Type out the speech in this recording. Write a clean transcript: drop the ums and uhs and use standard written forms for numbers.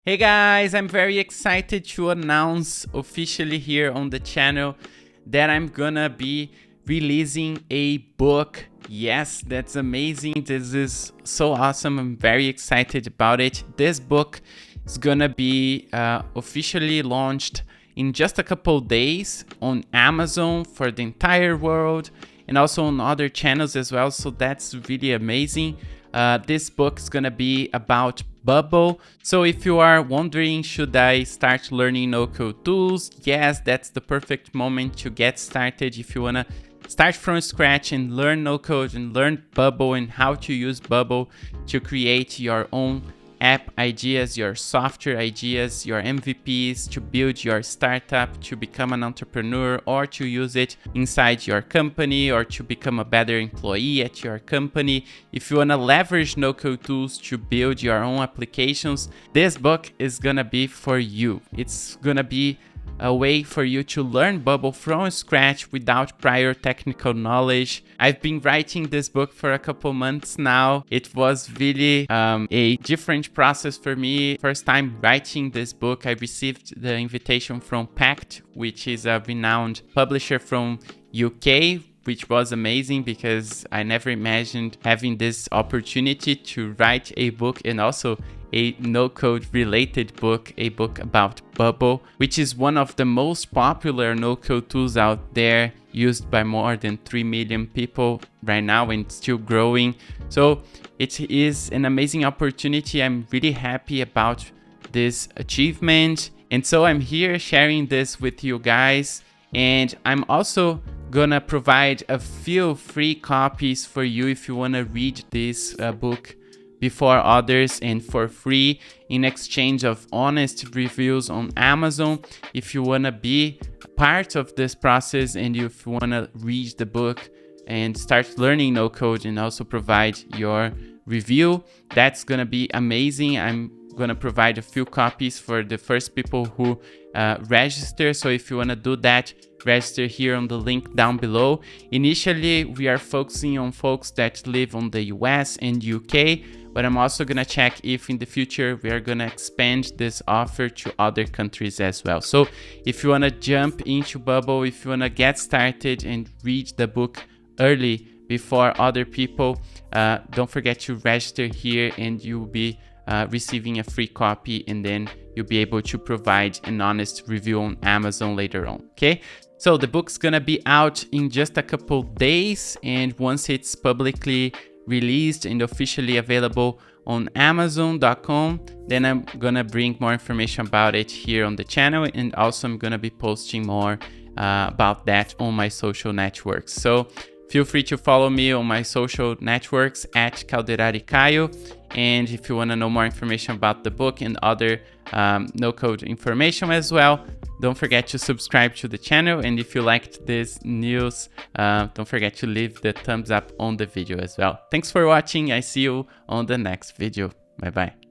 Hey guys, I'm very excited to announce officially here on the channel that I'm gonna be releasing a book. Yes, that's amazing. This is so awesome. I'm very excited about it. This book is gonna be officially launched in just a couple days on Amazon for the entire world and also on other channels as well. So that's really amazing. This book is gonna be about Bubble. So if you are wondering, should I start learning no-code tools? Yes, that's the perfect moment to get started. If you wanna start from scratch and learn no-code and learn Bubble and how to use Bubble to create your own app ideas, your software ideas, your MVPs, to build your startup, to become an entrepreneur, or to use it inside your company, or to become a better employee at your company. If you want to leverage no-code tools to build your own applications, this book is gonna be for you. It's gonna be a way for you to learn Bubble from scratch without prior technical knowledge. I've been writing this book for a couple months now. It was really a different process for me. First time writing this book, I received the invitation from Pact, which is a renowned publisher from UK, which was amazing because I never imagined having this opportunity to write a book and also a no-code related book, a book about Bubble, which is one of the most popular no-code tools out there, used by more than 3 million people right now and still growing. So it is an amazing opportunity. I'm really happy about this achievement. And so I'm here sharing this with you guys. And I'm also gonna provide a few free copies for you if you wanna read this book before others and for free in exchange of honest reviews on Amazon. If you wanna be part of this process and if you wanna read the book and start learning no code and also provide your review, that's gonna be amazing. I'm gonna provide a few copies for the first people who register. So if you wanna do that, register here on the link down below. Initially, we are focusing on folks that live on the US and UK, but I'm also gonna check if in the future we are gonna expand this offer to other countries as well. So if you wanna jump into Bubble, if you wanna get started and read the book early before other people, don't forget to register here and you'll be receiving a free copy, and then you'll be able to provide an honest review on Amazon later on, okay? So the book's gonna be out in just a couple days, and once it's publicly released and officially available on Amazon.com, then I'm gonna bring more information about it here on the channel, and also I'm gonna be posting more about that on my social networks. So feel free to follow me on my social networks at Calderari Caio. And if you want to know more information about the book and other no-code information as well, don't forget to subscribe to the channel. And if you liked this news, don't forget to leave the thumbs up on the video as well. Thanks for watching. I see you on the next video. Bye-bye.